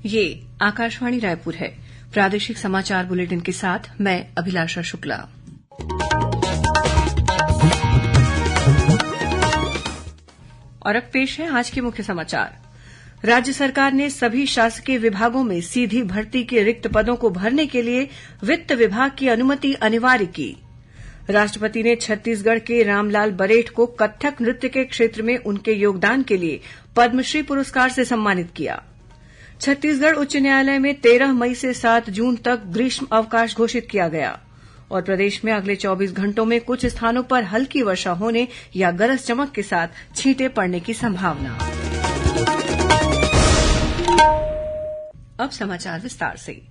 ये आकाशवाणी रायपुर है। प्रादेशिक समाचार बुलेटिन के साथ मैं अभिलाषा शुक्ला। और अब पेश है आज के मुख्य समाचार। राज्य सरकार ने सभी शासकीय विभागों में सीधी भर्ती के रिक्त पदों को भरने के लिए वित्त विभाग की अनुमति अनिवार्य की। राष्ट्रपति ने छत्तीसगढ़ के रामलाल बरेठ को कत्थक नृत्य के क्षेत्र में उनके योगदान के लिए पद्मश्री पुरस्कार से सम्मानित किया। छत्तीसगढ़ उच्च न्यायालय में 13 मई से 7 जून तक ग्रीष्म अवकाश घोषित किया गया और प्रदेश में अगले 24 घंटों में कुछ स्थानों पर हल्की वर्षा होने या गरज चमक के साथ छींटे पड़ने की संभावना। अब समाचार विस्तार से।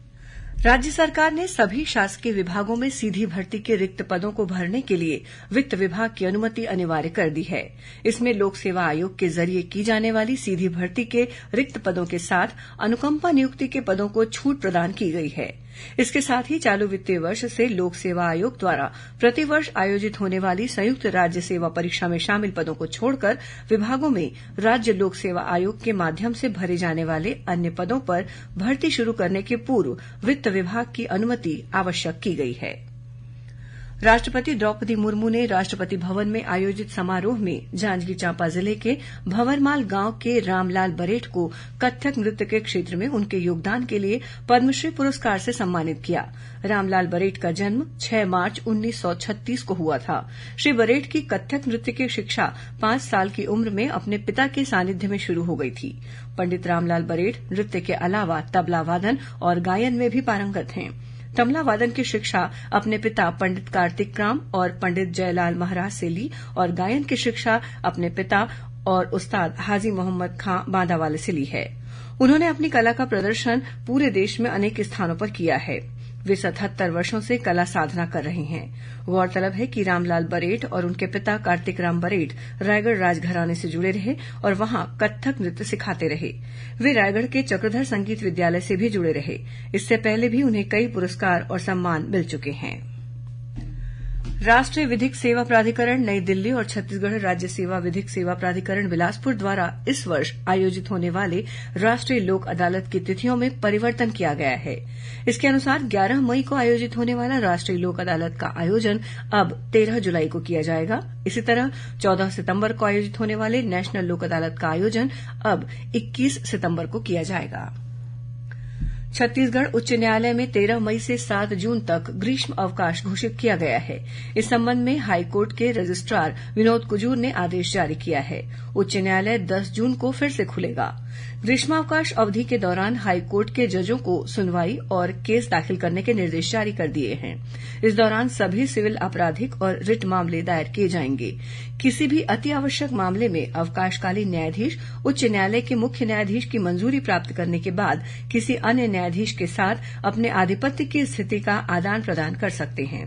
राज्य सरकार ने सभी शासकीय विभागों में सीधी भर्ती के रिक्त पदों को भरने के लिए वित्त विभाग की अनुमति अनिवार्य कर दी है। इसमें लोक सेवा आयोग के जरिए की जाने वाली सीधी भर्ती के रिक्त पदों के साथ अनुकंपा नियुक्ति के पदों को छूट प्रदान की गई है। इसके साथ ही चालू वित्तीय वर्ष से लोक सेवा आयोग द्वारा प्रतिवर्ष आयोजित होने वाली संयुक्त राज्य सेवा परीक्षा में शामिल पदों को छोड़कर विभागों में राज्य लोक सेवा आयोग के माध्यम से भरे जाने वाले अन्य पदों पर भर्ती शुरू करने के पूर्व वित्त विभाग की अनुमति आवश्यक की गई है। राष्ट्रपति द्रौपदी मुर्मू ने राष्ट्रपति भवन में आयोजित समारोह में जांजगीर चांपा जिले के भंवरमाल गांव के रामलाल बरेठ को कत्थक नृत्य के क्षेत्र में उनके योगदान के लिए पद्मश्री पुरस्कार से सम्मानित किया। रामलाल बरेठ का जन्म 6 मार्च 1936 को हुआ था। श्री बरेठ की कत्थक नृत्य की शिक्षा 5 साल की उम्र में अपने पिता के सानिध्य में शुरू हो गई थी। पंडित रामलाल बरेठ नृत्य के अलावा तबला वादन और गायन में भी पारंगत हैं। तबला वादन की शिक्षा अपने पिता पंडित कार्तिक राम और पंडित जयलाल महाराज से ली और गायन की शिक्षा अपने पिता और उस्ताद हाजी मोहम्मद खां बांदावाले से ली है। उन्होंने अपनी कला का प्रदर्शन पूरे देश में अनेक स्थानों पर किया है। वे 77 वर्षों से कला साधना कर रहे हैं। गौरतलब है कि रामलाल बरेठ और उनके पिता कार्तिक राम बरेठ रायगढ़ राजघराने से जुड़े रहे और वहां कत्थक नृत्य सिखाते रहे। वे रायगढ़ के चक्रधर संगीत विद्यालय से भी जुड़े रहे। इससे पहले भी उन्हें कई पुरस्कार और सम्मान मिल चुके हैं। राष्ट्रीय विधिक सेवा प्राधिकरण नई दिल्ली और छत्तीसगढ़ राज्य सेवा विधिक सेवा प्राधिकरण बिलासपुर द्वारा इस वर्ष आयोजित होने वाले राष्ट्रीय लोक अदालत की तिथियों में परिवर्तन किया गया है। इसके अनुसार 11 मई को आयोजित होने वाला राष्ट्रीय लोक अदालत का आयोजन अब 13 जुलाई को किया जाएगा। इसी तरह 14 सितंबर को आयोजित होने वाले नेशनल लोक अदालत का आयोजन अब 21 सितंबर को किया जाएगा। छत्तीसगढ़ उच्च न्यायालय में 13 मई से 7 जून तक ग्रीष्म अवकाश घोषित किया गया है। इस संबंध में हाईकोर्ट के रजिस्ट्रार विनोद कुजूर ने आदेश जारी किया है। उच्च न्यायालय 10 जून को फिर से खुलेगा। ग्रीष्मावकाश अवधि के दौरान हाईकोर्ट के जजों को सुनवाई और केस दाखिल करने के निर्देश जारी कर दिए हैं। इस दौरान सभी सिविल आपराधिक और रिट मामले दायर किए जाएंगे। किसी भी अति आवश्यक मामले में अवकाशकालीन न्यायाधीश उच्च न्यायालय के मुख्य न्यायाधीश की मंजूरी प्राप्त करने के बाद किसी अन्य न्यायाधीश के साथ अपने आधिपत्य की स्थिति का आदान प्रदान कर सकते हैं।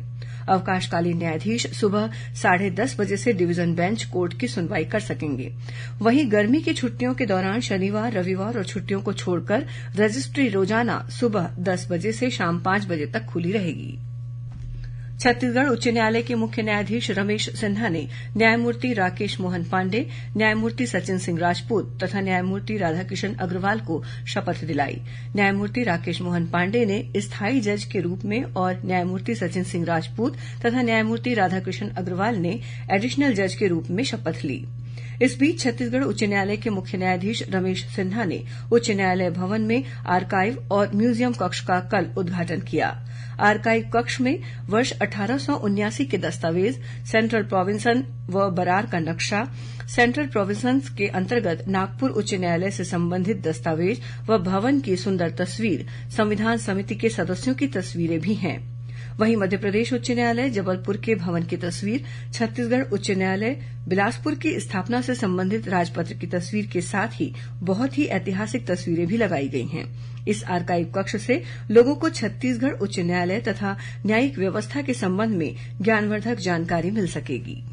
अवकाशकालीन न्यायाधीश सुबह 10:30 बजे से डिवीजन बेंच कोर्ट की सुनवाई कर सकेंगे। वहीं गर्मी की छुट्टियों के दौरान शनिवार, रविवार और छुट्टियों को छोड़कर रजिस्ट्री रोजाना सुबह 10 बजे से शाम 5 बजे तक खुली रहेगी। छत्तीसगढ़ उच्च न्यायालय के मुख्य न्यायाधीश रमेश सिन्हा ने न्यायमूर्ति राकेश मोहन पांडे, न्यायमूर्ति सचिन सिंह राजपूत तथा न्यायमूर्ति राधाकिशन अग्रवाल को शपथ दिलाई। न्यायमूर्ति राकेश मोहन पांडे ने स्थायी जज के रूप में और न्यायमूर्ति सचिन सिंह राजपूत तथा न्यायमूर्ति राधाकिशन अग्रवाल ने एडिशनल जज के रूप में शपथ ली। इस बीच छत्तीसगढ़ उच्च न्यायालय के मुख्य न्यायाधीश रमेश सिन्हा ने उच्च न्यायालय भवन में आर्काइव और म्यूजियम कक्ष का कल उद्घाटन किया। आर्काइव कक्ष में वर्ष 1879 के दस्तावेज, सेंट्रल प्रोविंसन व बरार का नक्शा, सेंट्रल प्रोविंसन्स के अंतर्गत नागपुर उच्च न्यायालय से संबंधित दस्तावेज व भवन की सुंदर तस्वीर, संविधान समिति के सदस्यों की तस्वीरें भी हैं। वहीं मध्यप्रदेश उच्च न्यायालय जबलपुर के भवन की तस्वीर, छत्तीसगढ़ उच्च न्यायालय बिलासपुर की स्थापना से संबंधित राजपत्र की तस्वीर के साथ ही बहुत ही ऐतिहासिक तस्वीरें भी लगाई गई हैं। इस आर्काइव कक्ष से लोगों को छत्तीसगढ़ उच्च न्यायालय तथा न्यायिक व्यवस्था के संबंध में ज्ञानवर्धक जानकारी मिल सकेगी।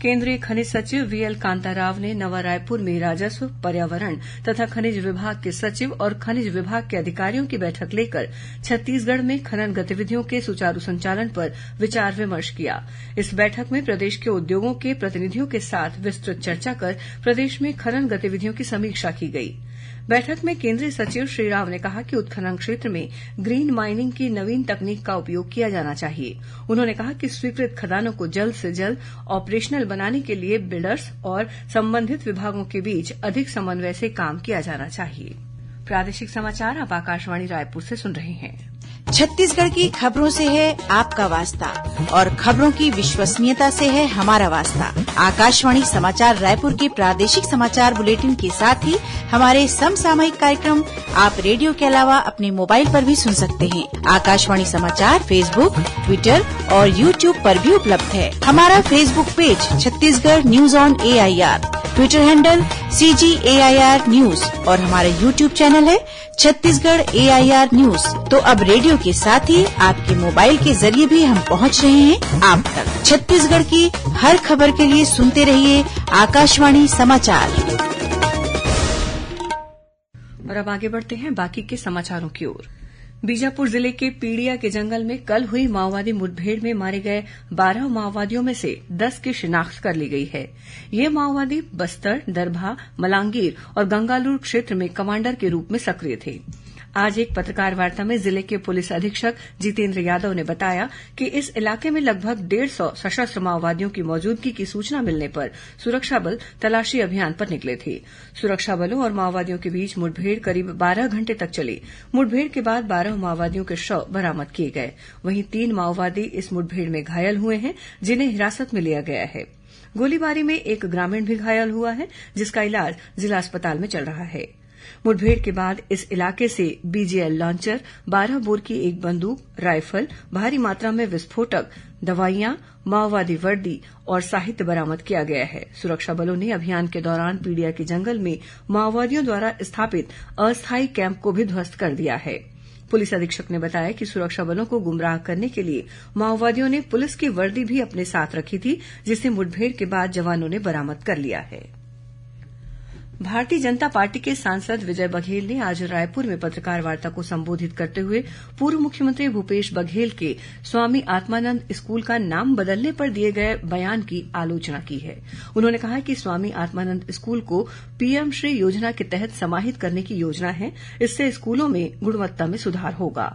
केंद्रीय खनिज सचिव वीएल कांताराव ने नवा रायपुर में राजस्व, पर्यावरण तथा खनिज विभाग के सचिव और खनिज विभाग के अधिकारियों की बैठक लेकर छत्तीसगढ़ में खनन गतिविधियों के सुचारू संचालन पर विचार विमर्श किया। इस बैठक में प्रदेश के उद्योगों के प्रतिनिधियों के साथ विस्तृत चर्चा कर प्रदेश में खनन गतिविधियों की समीक्षा की गई। बैठक में केंद्रीय सचिव श्री राव ने कहा कि उत्खनन क्षेत्र में ग्रीन माइनिंग की नवीन तकनीक का उपयोग किया जाना चाहिए। उन्होंने कहा कि स्वीकृत खदानों को जल्द से जल्द ऑपरेशनल बनाने के लिए बिल्डर्स और संबंधित विभागों के बीच अधिक समन्वय से काम किया जाना चाहिए। प्रादेशिक समाचार आप आकाशवाणी रायपुर से सुन रहे हैं। छत्तीसगढ़ की खबरों से है आपका वास्ता और खबरों की विश्वसनीयता से है हमारा वास्ता। आकाशवाणी समाचार रायपुर के प्रादेशिक समाचार बुलेटिन के साथ ही हमारे समसामयिक कार्यक्रम आप रेडियो के अलावा अपने मोबाइल पर भी सुन सकते हैं। आकाशवाणी समाचार फेसबुक, ट्विटर और यूट्यूब पर भी उपलब्ध है। हमारा Facebook page Chhattisgarh news on AIR, Twitter handle CGAIR news और हमारा यूट्यूब चैनल है छत्तीसगढ़ AIR न्यूज। तो अब रेडियो के साथ ही आपके मोबाइल के जरिए भी हम पहुंच रहे हैं आप तक। छत्तीसगढ़ की हर खबर के लिए सुनते रहिए आकाशवाणी समाचार। और अब आगे बढ़ते हैं बाकी के समाचारों की ओर। बीजापुर जिले के पीड़िया के जंगल में कल हुई माओवादी मुठभेड़ में मारे गए 12 माओवादियों में से 10 की शिनाख्त कर ली गई है। ये माओवादी बस्तर, दरभा, मलांगीर और गंगालूर क्षेत्र में कमांडर के रूप में सक्रिय थे। आज एक पत्रकार वार्ता में जिले के पुलिस अधीक्षक जितेंद्र यादव ने बताया कि इस इलाके में लगभग 150 सशस्त्र माओवादियों की मौजूदगी की सूचना मिलने पर सुरक्षा बल तलाशी अभियान पर निकले थे। सुरक्षा बलों और माओवादियों के बीच मुठभेड़ करीब 12 घंटे तक चली। मुठभेड़ के बाद 12 माओवादियों के शव बरामद किए गए। वहीं 3 माओवादी इस मुठभेड़ में घायल हुए हैं, जिन्हें हिरासत में लिया गया है। गोलीबारी में एक ग्रामीण भी घायल हुआ है, जिसका इलाज जिला अस्पताल में चल रहा है। मुठभेड़ के बाद इस इलाके से BGL लॉन्चर, 12 बोर की एक बंदूक, राइफल, भारी मात्रा में विस्फोटक, दवाइयां, माओवादी वर्दी और साहित्य बरामद किया गया है। सुरक्षा बलों ने अभियान के दौरान पीड़िया के जंगल में माओवादियों द्वारा स्थापित अस्थायी कैंप को भी ध्वस्त कर दिया है। पुलिस अधीक्षक ने बताया कि सुरक्षा बलों को गुमराह करने के लिए माओवादियों ने पुलिस की वर्दी भी अपने साथ रखी थी, जिसे मुठभेड़ के बाद जवानों ने बरामद कर लिया है। भारतीय जनता पार्टी के सांसद विजय बघेल ने आज रायपुर में पत्रकार वार्ता को संबोधित करते हुए पूर्व मुख्यमंत्री भूपेश बघेल के स्वामी आत्मानंद स्कूल का नाम बदलने पर दिए गए बयान की आलोचना की है। उन्होंने कहा कि स्वामी आत्मानंद स्कूल को PM श्री योजना के तहत समाहित करने की योजना है। इससे स्कूलों में गुणवत्ता में सुधार होगा।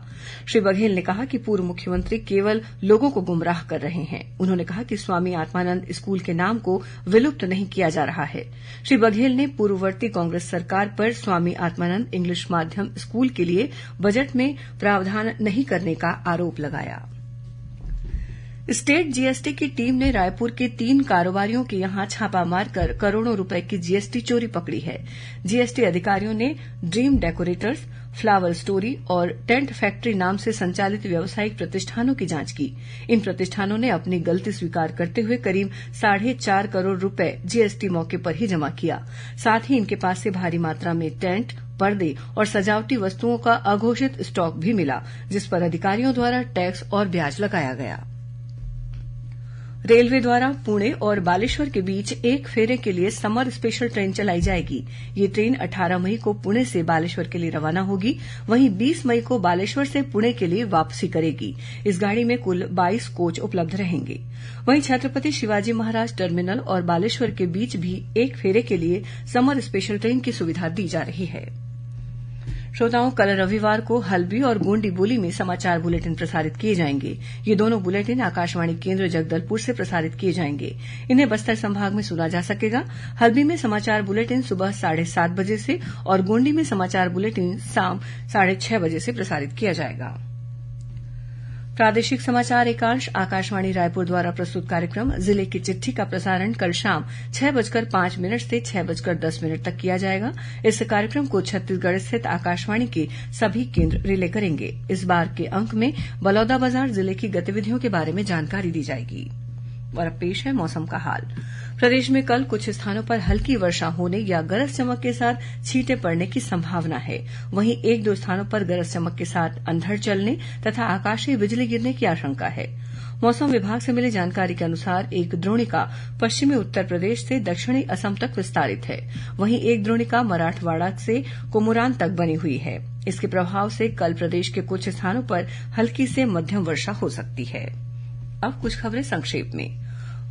श्री बघेल ने कहा कि पूर्व मुख्यमंत्री केवल लोगों को गुमराह कर रहे हैं। उन्होंने कहा कि स्वामी आत्मानंद स्कूल के नाम को विलुप्त नहीं किया जा रहा है। श्री बघेल ने पूर्ववर्ती कांग्रेस सरकार पर स्वामी आत्मानंद इंग्लिश माध्यम स्कूल के लिए बजट में प्रावधान नहीं करने का आरोप लगाया। स्टेट GST की टीम ने रायपुर के 3 कारोबारियों के यहां छापा मारकर करोड़ों रुपए की GST चोरी पकड़ी है। GST अधिकारियों ने ड्रीम डेकोरेटर्स, फ्लावर स्टोरी और टेंट फैक्ट्री नाम से संचालित व्यावसायिक प्रतिष्ठानों की जांच की। इन प्रतिष्ठानों ने अपनी गलती स्वीकार करते हुए करीब 4.5 करोड़ रुपए GST मौके पर ही जमा किया। साथ ही इनके पास से भारी मात्रा में टेंट, पर्दे और सजावटी वस्तुओं का अघोषित स्टॉक भी मिला, जिस पर अधिकारियों द्वारा टैक्स और ब्याज लगाया गया। रेलवे द्वारा पुणे और बालेश्वर के बीच एक फेरे के लिए समर स्पेशल ट्रेन चलाई जाएगी। ये ट्रेन 18 मई को पुणे से बालेश्वर के लिए रवाना होगी। वहीं 20 मई को बालेश्वर से पुणे के लिए वापसी करेगी। इस गाड़ी में कुल 22 कोच उपलब्ध रहेंगे। वहीं छत्रपति शिवाजी महाराज टर्मिनल और बालेश्वर के बीच भी एक फेरे के लिए समर स्पेशल ट्रेन की सुविधा दी जा रही है। श्रोताओं, कल रविवार को हल्बी और गोंडी बोली में समाचार बुलेटिन प्रसारित किए जाएंगे। ये दोनों बुलेटिन आकाशवाणी केंद्र जगदलपुर से प्रसारित किए जाएंगे। इन्हें बस्तर संभाग में सुना जा सकेगा। हल्बी में समाचार बुलेटिन सुबह 7:30 बजे से और गोंडी में समाचार बुलेटिन शाम 6:30 बजे से प्रसारित किया जाएगा। प्रादेशिक समाचार एकांश आकाशवाणी रायपुर द्वारा प्रस्तुत कार्यक्रम जिले की चिट्ठी का प्रसारण कल शाम 6:05 से 6:10 तक किया जाएगा। इस कार्यक्रम को छत्तीसगढ़ स्थित आकाशवाणी के सभी केंद्र रिले करेंगे। इस बार के अंक में बलौदाबाजार जिले की गतिविधियों के बारे में जानकारी दी जाएगी। और अब पेश है मौसम का हाल। प्रदेश में कल कुछ स्थानों पर हल्की वर्षा होने या गरज चमक के साथ छींटे पड़ने की संभावना है। वहीं 1-2 स्थानों पर गरज चमक के साथ अंधड़ चलने तथा आकाशीय बिजली गिरने की आशंका है। मौसम विभाग से मिली जानकारी के अनुसार एक द्रोणिका पश्चिमी उत्तर प्रदेश से दक्षिणी असम तक विस्तारित है। वहीं एक द्रोणिका मराठवाड़ा से कुमुरान तक बनी हुई है। इसके प्रभाव से कल प्रदेश के कुछ स्थानों पर हल्की से मध्यम वर्षा हो सकती है। अब कुछ खबरें संक्षेप में।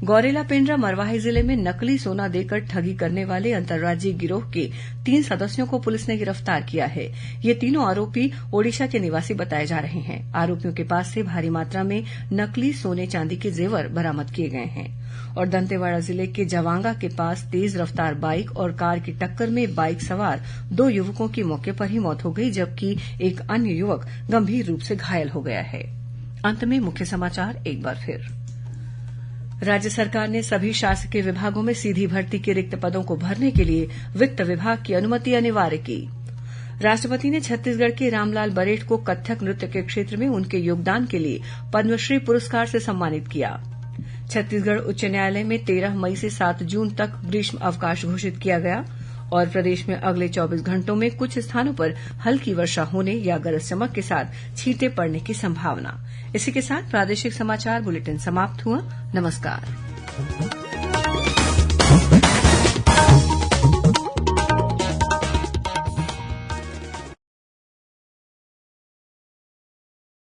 गौरेला पेंड्रा मरवाही जिले में नकली सोना देकर ठगी करने वाले अंतर्राज्यीय गिरोह के 3 सदस्यों को पुलिस ने गिरफ्तार किया है। ये तीनों आरोपी ओडिशा के निवासी बताए जा रहे हैं। आरोपियों के पास से भारी मात्रा में नकली सोने चांदी के जेवर बरामद किए गए हैं। और दंतेवाड़ा जिले के जवांगा के पास तेज रफ्तार बाइक और कार की टक्कर में बाइक सवार 2 युवकों की मौके पर ही मौत हो गई, जबकि एक अन्य युवक गंभीर रूप से घायल हो गया है। अंत में मुख्य समाचार एक बार फिर। राज्य सरकार ने सभी शासकीय विभागों में सीधी भर्ती के रिक्त पदों को भरने के लिए वित्त विभाग की अनुमति अनिवार्य की। राष्ट्रपति ने छत्तीसगढ़ के रामलाल बरेठ को कत्थक नृत्य के क्षेत्र में उनके योगदान के लिए पद्मश्री पुरस्कार से सम्मानित किया। छत्तीसगढ़ उच्च न्यायालय में 13 मई से 7 जून तक ग्रीष्म अवकाश घोषित किया गया। और प्रदेश में अगले 24 घंटों में कुछ स्थानों पर हल्की वर्षा होने या गरज चमक के साथ छींटे पड़ने की संभावना। इसी के साथ प्रादेशिक समाचार बुलेटिन समाप्त हुआ। नमस्कार।